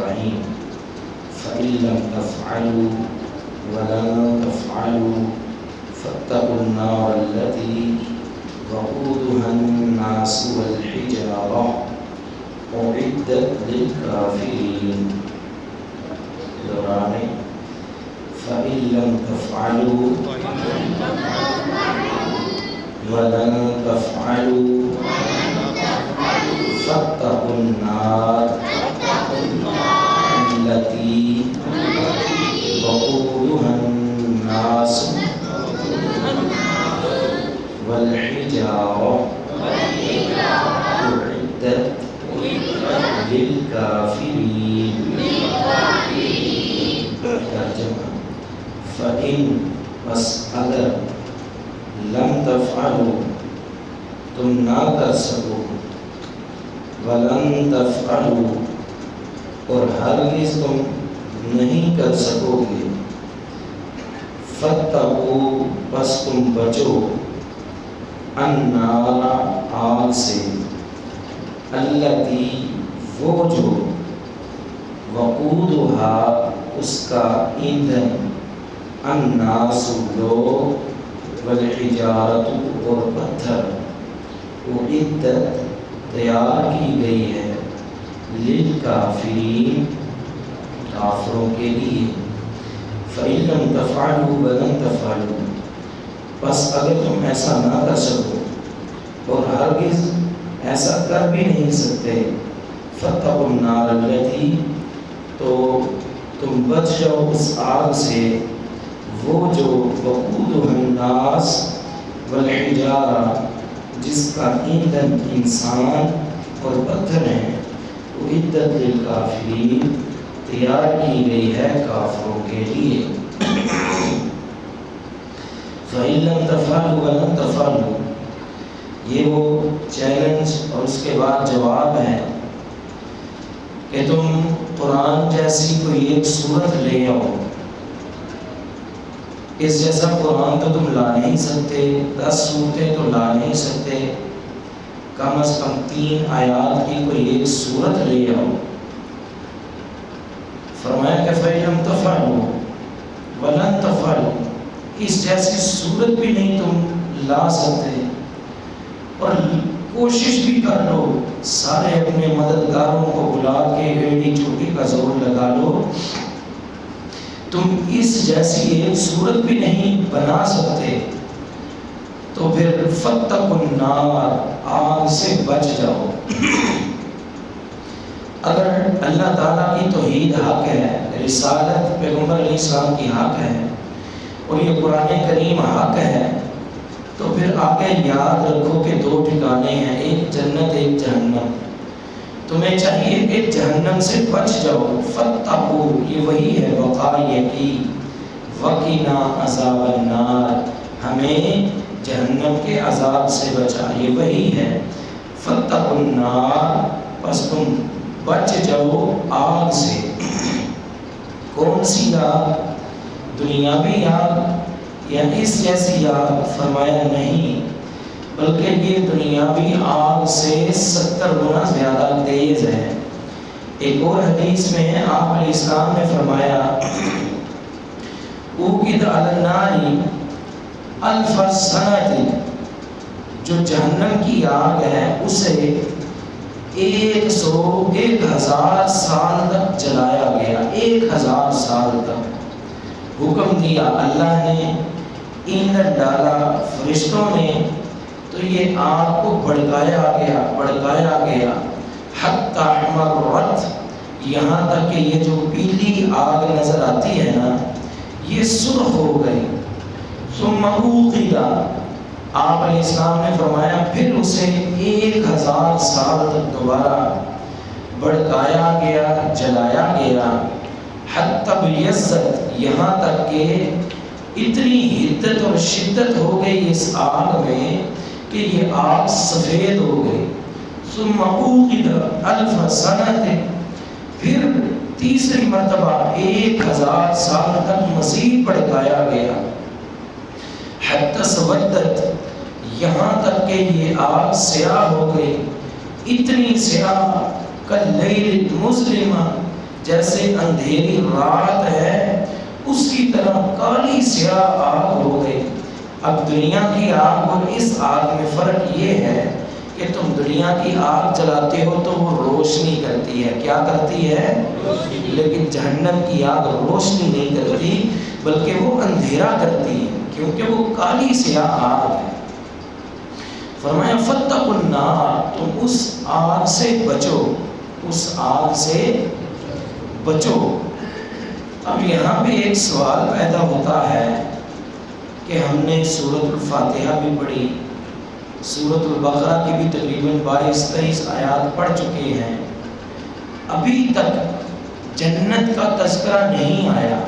الرحيم فإن لم تفعلوا ولن تفعلوا فاتقوا النار التي وقودها الناس والحجارة أعدت للكافرين. دوراني فإن لم تفعلوا ولن تفعلوا فاتقوا النار التي وقودها الناس والحجارة أعدت للكافرين. ترجمہ فإن بس اگر لم تفعلوا تم نہ کر سکو ولن تفعلوا اور ہرگز تم نہیں کر سکو گے فاتقوا بس تم بچو النار آگ سے التی وہ جو وقودها اس کا ایندھن الناس لوگ والحجارت اور پتھر اعدت تیار کی گئی ہے للکافرین کافروں کے لیے. فإن لم تفعلوا ولن تفعلوا بس اگر تم ایسا نہ کر سکو اور ہرگز ایسا کر بھی نہیں سکتے فاتقوا النار التی تو تم بچ جاؤ اس آگ سے وہ جو وقودها الناس والحجارہ جس کا ایندھن انسان اور پتھر ہیں اعدت للکافرین تیار کی گئی ہے کافروں کے لیے. فإن لم تفعلوا ولن تفعلوا یہ وہ چیلنج اور اس کے بعد جواب ہے کہ تم قرآن جیسی کوئی ایک سورت لے آؤ. اس جیسا قرآن تو تم لا نہیں سکتے, 10 سورتیں تو لا نہیں سکتے, کم از کم 3 آیات کی کوئی ایک سورت لے آؤ. فرمایا کہ فإن لم تفعلوا ولن تفعلوا اس جیسی سورت بھی نہیں تم لا سکتے اور کوشش بھی کر لو, سارے اپنے مددگاروں کو بلا کے ایڑی چوٹی کا زور لگا لو, تم اس جیسی ایک صورت بھی نہیں بنا سکتے تو پھر فاتقوا النار آگ سے بچ جاؤ. اگر اللہ تعالیٰ کی توحید حق ہے, رسالت پیغمبر علیہ السلام کی حق ہے اور یہ قرآن کریم حق ہے تو پھر آگے یاد رکھو کہ 2 ٹھکانے ہیں, ایک جنت ایک جہنم. تمہیں چاہیے کہ جہنم سے بچ جاؤ. فاتقوا یہ وہی ہے وقایہ کی, وقنا عذاب النار ہمیں جہنم کے عذاب سے بچا, یہ وہی ہے. فاتقوا النار بس تم بچ جاؤ آگ سے. کون سی آگ؟ دنیاوی آگ یا اس جیسی آگ؟ فرمایا نہیں, بلکہ یہ دنیاوی آگ سے 70 گنا زیادہ تیز ہے. ایک اور حدیث میں آپ علیہ السلام نے فرمایا اوقد علی النار 1000 سنۃ, جو جہنم کی آگ ہے اسے 1000 سال تک جلایا گیا. 1000 سال تک حکم دیا اللہ نے, ایندھن ڈالا فرشتوں نے, تو یہ آگ کو بھڑکایا گیا حتی احمرت, یہاں تک کہ یہ جو پیلی آگ نظر آتی ہے نا یہ سرخ ہو گئی. ثم اوقد, آپ علیہ السلام نے فرمایا پھر اسے 1000 سال تک دوبارہ بھڑکایا گیا, جلایا گیا. حتی بیضت, یہاں تک کہ اتنی حدت اور شدت ہو گئی اس آگ میں کہ یہ آگ سفید ہو گئی. ثم اوقد 1000 سنۃ, پھر تیسری مرتبہ 1000 سال تک مزید بھڑکایا گیا. حتی سودت, یہاں تک کہ یہ آگ سیاہ ہو گئی, اتنی سیاہ کاللیل المظلم, جیسے اندھیری رات ہے اس کی طرح کالی سیاہ آگ ہو گئی۔ اب دنیا کی آگ اور اس آگ میں فرق یہ ہے کہ تم دنیا کی آگ جلاتے ہو تو وہ روشنی کرتی ہے، کیا کرتی ہے؟ لیکن جہنم کی آگ روشنی نہیں کرتی بلکہ وہ اندھیرا کرتی ہے، کیونکہ وہ کالی سیاہ آگ ہے۔ فرمایا فاتقوا النار، تم اس آگ سے بچو، اس آگ سے بچو۔ اب یہاں پہ ایک سوال پیدا ہوتا ہے کہ ہم نے سورۃ الفاتحہ بھی پڑھی، سورۃ البقرہ کی بھی تقریباً 22-23 آیات پڑھ چکے ہیں، ابھی تک جنت کا تذکرہ نہیں آیا،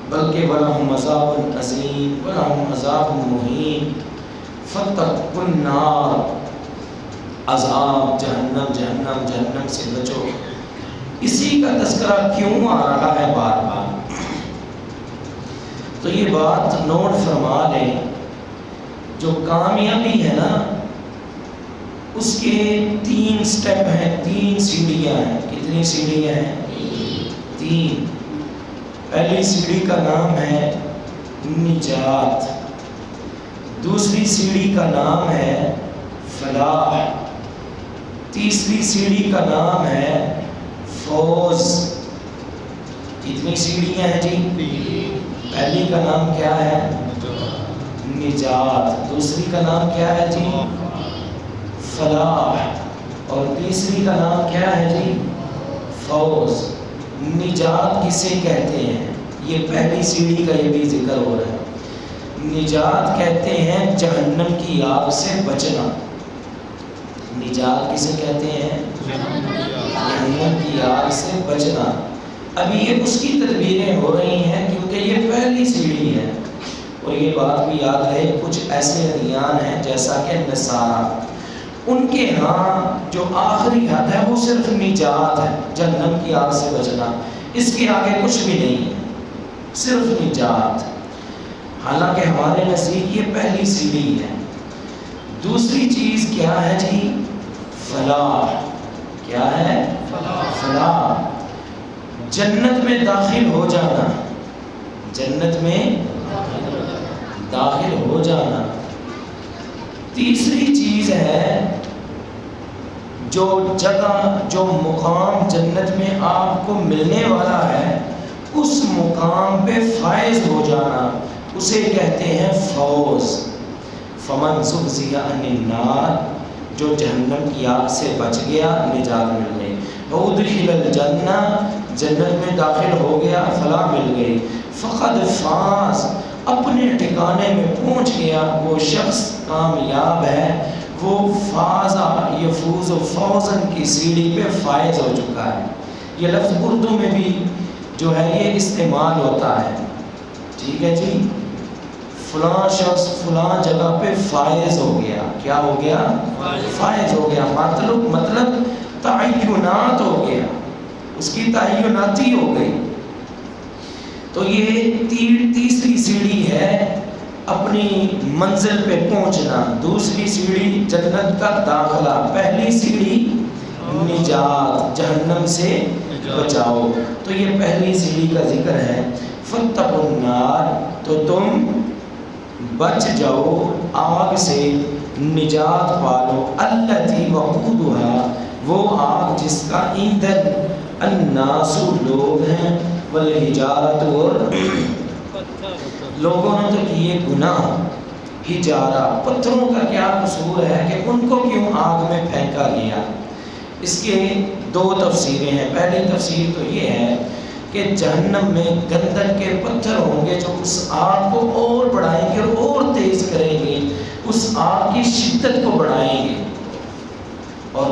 بلکہ وَلَهُمْ عَذَابٌ عَظِيمٌ وَلَهُمْ عَذَابٌ مُهِينٌ، فَاتَّقُوا النَّارَ، عذاب جہنم، جہنم، جہنم سے بچو۔ اسی کا تذکرہ کیوں آ رہا ہے بار بار؟ تو یہ بات نوٹ فرما لیں، جو کامیابی ہے نا اس کے 3 سٹیپ ہیں، 3 سیڑھیاں ہیں۔ کتنی سیڑھیاں ہیں؟ 3۔ پہلی سیڑھی کا نام ہے نجات، دوسری سیڑھی کا نام ہے فلاح، تیسری سیڑھی کا نام ہے فوز۔ کتنی سیڑھیاں ہیں جی؟ پہلی کا نام کیا ہے؟ نجات، دوسری کا نام کیا ہے جی؟ فلاح، اور تیسری کا نام کیا ہے جی؟ فوز۔ نجات کسے کہتے ہیں؟ یہ پہلی سیڑھی کا یہ بھی ذکر ہو رہا ہے۔ نجات کہتے ہیں جہنم کی آگ سے بچنا۔ نجات کسے کہتے ہیں؟ جہنم کی آگ سے بچنا۔ ابھی یہ اس کی تدبیریں ہو رہی ہیں کیونکہ یہ پہلی سیڑھی ہے، اور یہ بات بھی یاد رہے کچھ ایسے ادیان ہیں جیسا کہ نصارہ، ان کے ہاں جو آخری حد ہے وہ صرف نجات ہے، جہنم کی آگ سے بچنا، اس کے آگے کچھ بھی نہیں ہے، صرف نجات۔ حالانکہ ہمارے نزدیک یہ پہلی سیڑھی ہے۔ دوسری چیز کیا ہے جی؟ فلاح۔ کیا ہے؟ فلاح، جنت میں داخل ہو جانا، جنت میں داخل ہو جانا۔ تیسری چیز ہے جو جگہ، جو مقام جنت میں آپ کو ملنے والا ہے، اس مقام پہ فائز ہو جانا، اسے کہتے ہیں فوز۔ فمن زحزح عن النار، جو جہنم کی آگ سے بچ گیا، نجات مل گئی۔ وادخل الجنہ، جنت میں داخل ہو گیا، فلاح مل گئی۔ فقد فاز، اپنے ٹھکانے میں پہنچ گیا، وہ شخص کامیاب ہے، وہ فازا یفوز فوزن کی سیڑھی پہ فائز ہو چکا ہے۔ یہ لفظ اردو میں بھی جو ہے یہ استعمال ہوتا ہے، ٹھیک ہے جی؟ فلاں شخص فلاں جگہ پہ فائز ہو گیا، کیا ہو گیا؟ فائز ہو گیا، مطلب تعینات ہو گیا، اس کی تعیناتی ہو گئی۔ تو یہ تیسری سیڑھی ہے اپنی منزل پہ پہنچنا، دوسری سیڑھی جنت کا داخلہ، پہلی سیڑھی نجات، جہنم سے بچاؤ۔ تو یہ پہلی سیڑھی کا ذکر ہے۔ فاتقوا النار، تو تم بچ جاؤ آگ سے، نجات پالو، التی وقودها، وہ آگ جس کا ایندھن الناس لوگ ہیں، والحجارت، اور لوگوں نے تو کیے گناہ، حجارہ، پتھروں کا کیا قصور ہے کہ ان کو کیوں آگ میں پھینکا گیا؟ اس کے 2 تفسیریں ہیں۔ پہلی تفسیر تو یہ ہے کہ جہنم میں گندک کے پتھر ہوں گے جو اس آگ کو اور بڑھائیں گے اور تیز کریں گے، اس آگ کی شدت کو بڑھائیں گے۔ اور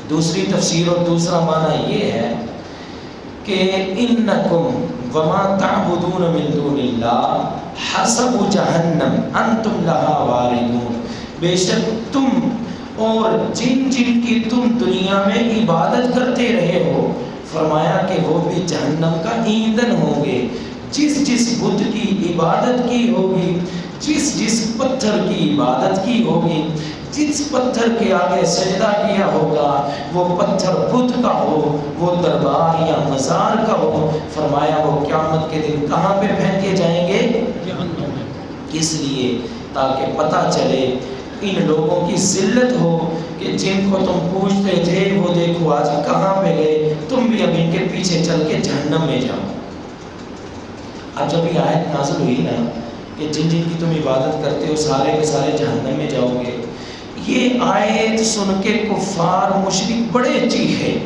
دوسری تفسیر اور دوسرا معنی یہ ہے کہ انکم وما تعبدون من دون اللہ حسب جہنم انتم لہا واردون، بے شک تم اور جن کی تم دنیا میں عبادت کرتے رہے ہو، فرمایا کہ وہ بھی جہنم کا ایندھن ہوں گے۔ جس بت کی عبادت کی ہوگی، جس پتھر کی عبادت کی ہوگی، جس پتھر کے آگے سجدہ کیا ہوگا وہ پتھر بت کا ہو، وہ دربار یا مزار کا ہو، فرمایا وہ قیامت کے دن کہاں پہ پھینکے جائیں گے؟ جہنم میں۔ اس لیے تاکہ پتہ چلے ان لوگوں کی ذلت ہو کہ جن کو تم پوچھتے تھے وہ دیکھو آج کہاں پہ گئے، تم بھی اب ان کے پیچھے چل کے جہنم میں جاؤ۔ اب جب یہ آیت نازل ہوئی نا کہ جن جن کی تم عبادت کرتے ہو سارے کے سارے جہنم میں جاؤ گے، یہ آیت سن کے کفار مشرک بڑے چیخے،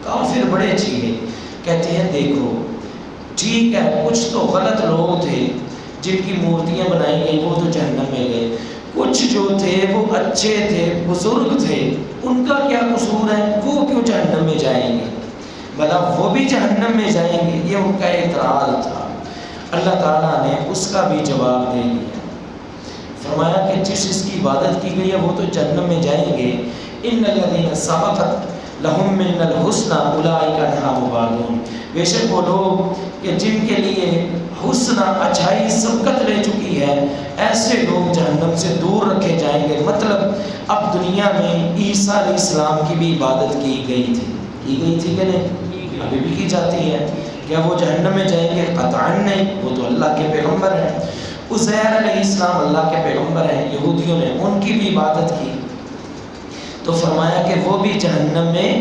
کافر بڑے چیخے، کہتے ہیں دیکھو ٹھیک ہے کچھ تو غلط لوگ تھے جن کی مورتیاں بنائی گئی وہ تو جہنم میں گئے، کچھ جو تھے وہ اچھے تھے بزرگ تھے ان کا کیا قصور ہے، وہ کیوں جہنم میں جائیں گے، بھلا وہ بھی جہنم میں جائیں گے، یہ ان کا اعتراض تھا۔ اللہ تعالیٰ نے اس کا بھی جواب دے دیا، فرمایا کہ جس کی عبادت کی گئی ہے وہ تو جہنم میں جائیں گے، ان الذین سبقت لہم من الحسنى اولئک عنہا مبعدون، بے شک وہ لوگ کہ جن کے لیے حسنہ اچھائی سبقت لے چکی ہے ایسے لوگ جہنم سے دور رکھے جائیں گے۔ مطلب اب دنیا میں عیسیٰ علیہ السلام کی بھی عبادت کی گئی تھی کہ نہیں؟ ابھی بھی کی جاتی ہے، کیا وہ جہنم میں جائیں گے؟ قطعاً نہیں، وہ تو اللہ کے پیغمبر ہیں۔ عزیر علیہ السلام اللہ کے پیغمبر ہیں، یہودیوں نے ان کی بھی عبادت کی، تو فرمایا کہ وہ بھی جہنم میں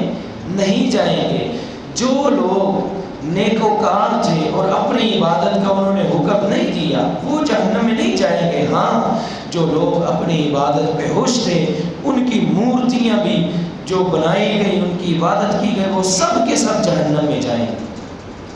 نہیں جائیں گے۔ جو لوگ نیکوکار تھے اور اپنی عبادت کا انہوں نے حکم نہیں دیا وہ جہنم میں نہیں جائیں گے، ہاں جو لوگ اپنی عبادت پہ ہوش تھے ان کی مورتیاں بھی جو بنائی گئی ان کی عبادت کی گئی وہ سب کے سب جہنم میں جائیں گے۔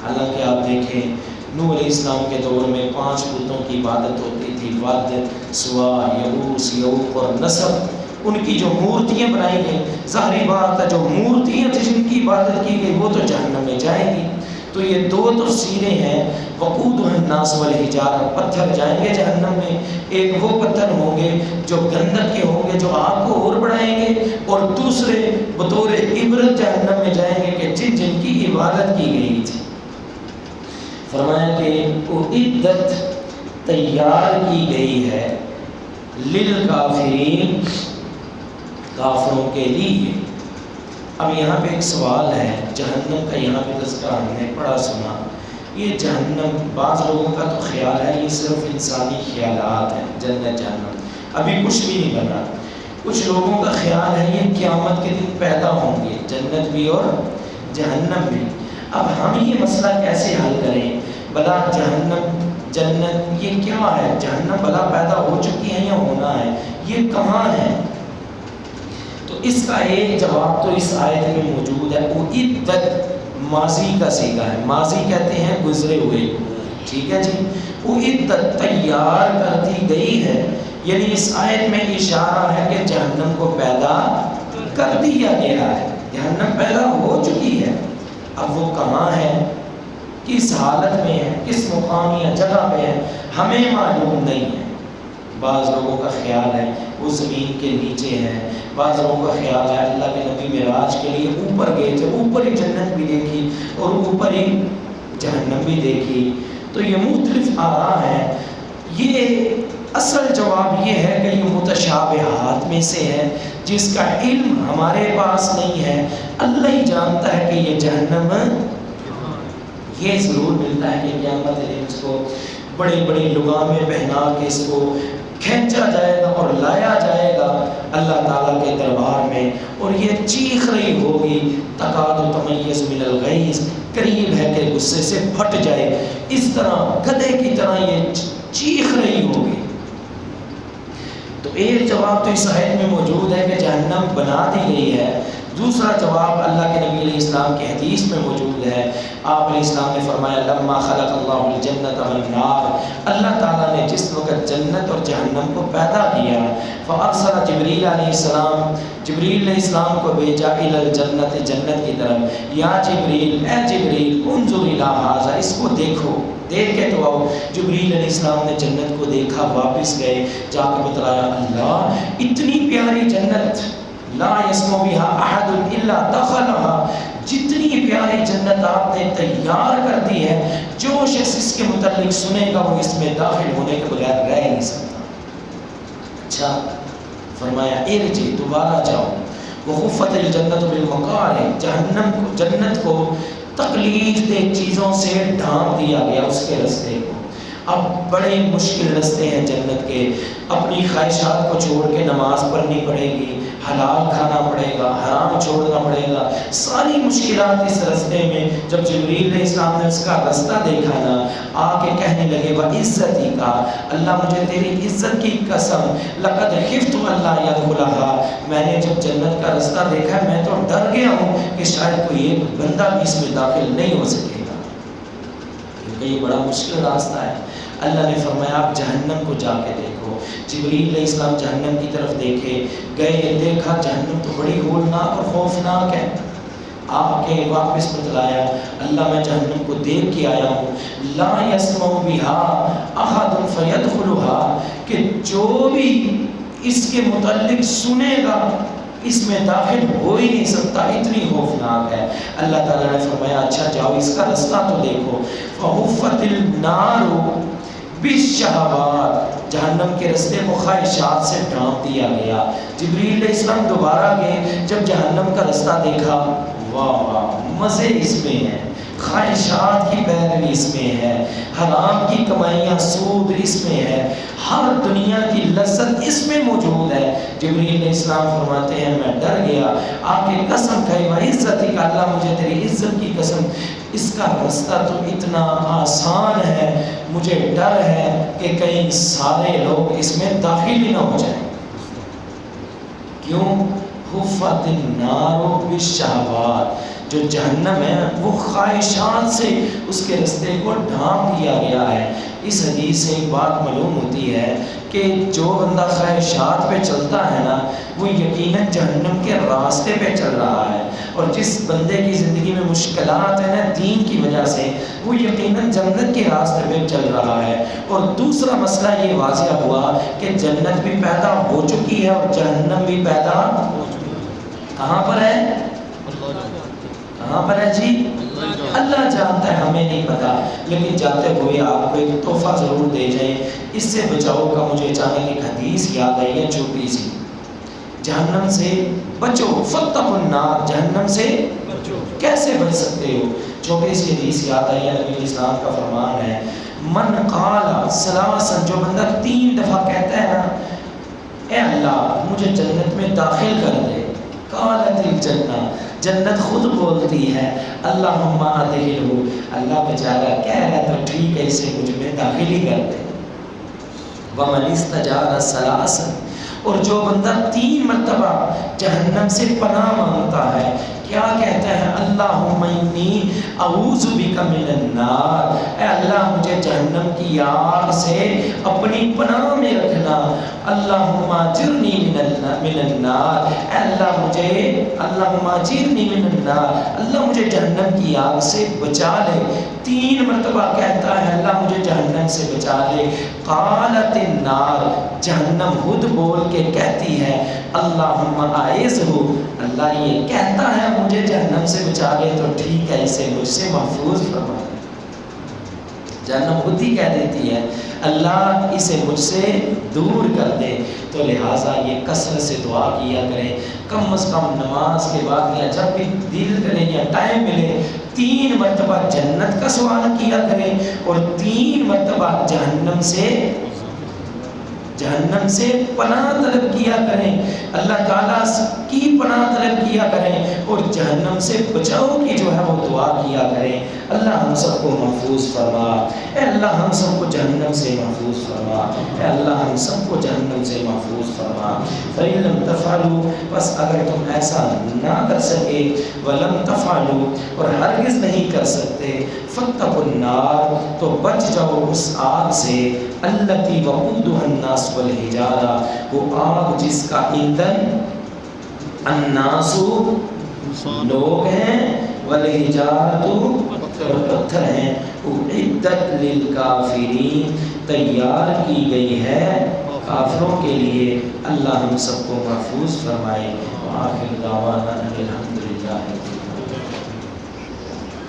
حالانکہ آپ دیکھیں نوح علیہ السلام کے دور میں 5 بتوں کی عبادت ہوتی تھی، ود، سوا، یغوث، یعوق اور نصر، ان کی جو مورتیاں بنائی گئی، ظاہری بات ہے جو مورتیاں تھیں جن کی عبادت کی گئی وہ تو جہنم میں جائیں گی۔ تو یہ دو تفسیریں ہیں، وقودھا الناس والحجارہ، پتھر جائیں گے جہنم میں، ایک وہ پتھر ہوں گے جو گندک کے ہوں گے جو آگ کو اور بڑھائیں گے، اور دوسرے بطور عبرت جہنم میں جائیں گے کہ جن جن کی عبادت کی گئی تھی۔ فرمایا کہ اعدت تیار کی گئی ہے للکافرین، کافروں کے لیے۔ اب یہاں پہ ایک سوال ہے، جہنم کا یہاں پہ تذکرہ ہم نے پڑھا سنا، یہ جہنم بعض لوگوں کا تو خیال ہے یہ صرف انسانی خیالات ہیں، جنت جہنم ابھی کچھ بھی نہیں بنا، کچھ لوگوں کا خیال ہے یہ قیامت کے دن پیدا ہوں گے جنت بھی اور جہنم بھی۔ اب ہم یہ مسئلہ کیسے حل کریں، بلا جہنم جنت یہ کیا ہے، جہنم بلا پیدا ہو چکی ہے یا ہونا ہے، یہ کہاں ہے؟ تو اس کا ایک جواب تو اس آیت میں موجود ہے، اعدت ماضی کا صیغہ ہے، ماضی کہتے ہیں گزرے ہوئے، ٹھیک ہے جی، اعدت تیار کر دی گئی ہے، یعنی اس آیت میں اشارہ ہے کہ جہنم کو پیدا کر دیا گیا ہے، جہنم پیدا ہو چکی ہے، اب وہ کہاں ہے، کس حالت میں ہے، کس مقام یا جگہ پہ ہے، ہمیں معلوم نہیں ہے۔ بعض لوگوں کا خیال ہے وہ زمین کے نیچے ہے، بعض لوگوں کا خیال ہے اللہ کے نبی معراج کے لیے اوپر گئے تھے، اوپر ہی جنت بھی دیکھی اور اوپر ہی جہنم بھی دیکھی، تو یہ مختلف آراء ہیں۔ یہ اصل جواب یہ ہے کہ یہ متشابہات میں سے ہے جس کا علم ہمارے پاس نہیں ہے، اللہ ہی جانتا ہے کہ یہ جہنم، یہ ضرور ملتا ہے کہ قیامت دن اس کو بڑی بڑی لگامیں پہنا کے اس کو کھینچا جائے گا اور لایا جائے گا اللہ تعالیٰ کے دربار میں، اور یہ چیخ رہی ہوگی، تکاد تمیز من الغیظ، قریب ہے کہ غصے سے پھٹ جائے، اس طرح گدھے کی طرح یہ چیخ رہی ہوگی۔ تو ایک جواب تو اس آیت میں موجود ہے کہ جہنم بنا دی گئی ہے، دوسرا جواب اللہ کے نبی علیہ السلام کی حدیث میں موجود ہے، آپ علیہ السلام نے فرمایا لما خلق اللہ الجنت والنار، اللہ تعالیٰ نے جس وقت جنت اور جہنم کو پیدا کیا، فارسل جبریل علیہ السلام، جبریل علیہ السلام کو بھیجا الی الجنت، جنت کی طرف، یا جبریل، اے جبریل انظر الی ھذا، اس کو دیکھو، دیکھ کے تو آؤ۔ جبریل علیہ السلام نے جنت کو دیکھا، واپس گئے، جا کے بتلایا اللہ اتنی پیاری جنت، لا یسمع بها احد الا دخلها، جتنی پیاری جنت آپ نے تیار کر دی ہے، جو شخص اس کے متعلق سنے گا وہ اس میں داخل ہونے کے بغیر رہ نہیں سکتا۔ اچھا فرمایا ارجع، دوبارہ جاؤ، وخفت الجنت بالمکارہ، جہنم کو، جنت کو تکلیف دہ چیزوں سے ڈھانپ دیا گیا اس کے رستے کو۔ اب بڑے مشکل رستے ہیں جنت کے، اپنی خواہشات کو چھوڑ کے نماز پڑھنی پڑے گی، حلال کھانا پڑے گا، حرام چھوڑنا پڑے گا، ساری مشکلات اس رستے میں۔ جب جبریل علیہ السلام نے اس کا رستہ دیکھا نا، آ کے کہنے لگے وَعِزَّتِکَ، کا اللہ مجھے تیری عزت کی قسم، لَقَدْ خِفْتُ أَلَّا يَدْخُلَهَا، میں نے جب جنت کا رستہ دیکھا میں تو ڈر گیا ہوں کہ شاید کوئی ایک بندہ بھی اس میں داخل نہیں ہو سکے گا، کیونکہ یہ بڑا مشکل راستہ ہے۔ اللہ نے فرمایا آپ جہنم کو جا کے دیکھو۔ جبریل علیہ السلام جہنم کی طرف دیکھے گئے، دیکھا جہنم تو بڑی ہولناک اور خوفناک ہے، آپ کے واپس بتلایا اللہ میں جہنم کو دیکھ کے آیا ہوں، لا یسمع بها احد فیدخلها، کہ جو بھی اس کے متعلق سنے گا اس میں داخل ہو ہی نہیں سکتا، اتنی خوفناک ہے۔ اللہ تعالیٰ نے فرمایا اچھا جاؤ اس کا رستہ تو دیکھو، فحفت النار بالشہوات، جہنم کے رستے کو خواہشات سے ڈھانپ دیا گیا۔ جبریل علیہ السلام دوبارہ گئے، جب جہنم کا رستہ دیکھا، واہ واہ مزے اس میں ہیں، خواہشات کی پیروی اس میں ہے، حرام کی کمائیاں سود اس میں ہے، ہر دنیا کی لذت اس میں موجود ہے۔ جبریل علیہ السلام فرماتے ہیں میں ڈر گیا، آپ کی قسم کھائی وعزتک، اللہ مجھے تیری عزت کی قسم، اس کا رستہ تو اتنا آسان ہے، مجھے ڈر ہے کہ کہیں سارے لوگ اس میں داخل ہی نہ ہو جائیں۔ کیوں؟ حفت النار بالشہوات، جو جہنم ہے وہ خواہشات سے اس کے رستے کو ڈھانپ دیا گیا ہے۔ اس حدیث سے ایک بات معلوم ہوتی ہے کہ جو بندہ خواہشات پہ چلتا ہے نا وہ یقیناً جہنم کے راستے پہ چل رہا ہے، اور جس بندے کی زندگی میں مشکلات ہیں نا دین کی وجہ سے وہ یقیناً جنت کے راستے پہ چل رہا ہے۔ اور دوسرا مسئلہ یہ واضح ہوا کہ جنت بھی پیدا ہو چکی ہے اور جہنم بھی پیدا کہاں پر ہے؟ کہاں پر ہے جی؟ اللہ جانتا ہے، ہمیں نہیں پتا، لیکن جاتے ہوئے آپ کو ایک تحفہ ضرور دے جائیں۔ اس سے بچاؤ کا مجھے اچانک ایک حدیث یاد آئی ہے چھوٹی سی، جہنم سے بچو، فاتقوا النار، جہنم سے کیسے بچ سکتے ہو؟ چھوٹی سی حدیث یاد آئی ہے، نبی اسلام کا فرمان ہے من قال ثلاثا، جو بندہ 3 دفعہ کہتا ہے نا اے اللہ مجھے جنت میں داخل کر دے، قالت الجنہ، جنت خود بولتی ہے اللہم ادخلہ، اللہ بیچارہ کہہ رہا ہے تو ٹھیک ہے اسے مجھ میں داخل ہی کر دے۔ ومن استجار ثلاثا، اور جو بندہ 3 مرتبہ جہنم سے پناہ مانگتا ہے، کیا کہتا ہے اللہم انی اعوذ بک من النار، اے اللہ مجھے جہنم کی آگ سے اپنی پناہ میں رکھنا، اللہم اجرنی من النار، اے اللہ مجھے، اللہم اجرنی من النار، اللہ مجھے جہنم کی آگ سے بچا لے۔ 3 مرتبہ کہتا ہے اللہ مجھے جہنم سے بچا لے۔ قالت النار، جہنم خود بول کے کہتی ہے اللہم اعذہ، اللہ یہ کہتا ہے مجھے جہنم سے بچا لے تو ٹھیک ہے اسے مجھ سے محفوظ فرما دے۔ جہنم خود ہی کہہ دیتی ہے اللہ اسے مجھ سے دور کر دے۔ تو لہٰذا یہ کثرت سے دعا کیا کریں، کم از کم نماز کے بعد یا جب بھی دل کرے یا ٹائم ملے 3 مرتبہ جنت کا سوال کیا کریں اور 3 مرتبہ جہنم سے پناہ طلب کیا کریں، اللہ تعالیٰ کی پناہ طلب کیا کریں اور جہنم سے بچاؤ کی جو ہے وہ دعا کیا کریں۔ اللہ ہم سب کو محفوظ فرما، اے اللہ ہم سب کو جہنم سے محفوظ فرما، اے اللہ ہم سب کو جہنم سے محفوظ فرما۔ فَإِن لَمْ تَفْعَلُوا، بس اگر تم ایسا نہ کر سکے، وَلَمْ تَفْعَلُوا، اور ہرگز نہیں کر سکتے، فَاتَّقُوا النَّارَ، تو بچ جاؤ اس آگ سے، الَّتِي وَقُودُهَا النَّاسُ وَالْحِجَارَةُ، وہ آگ جس کا ایندھن الناس لوگ ہیں، والحجارۃ اور پتھر ہیں، اعدت للکافرین، تیار کی گئی ہے کافروں کے لیے۔ اللہ ہم سب کو محفوظ فرمائے۔ وآخر دعوانا ان الحمد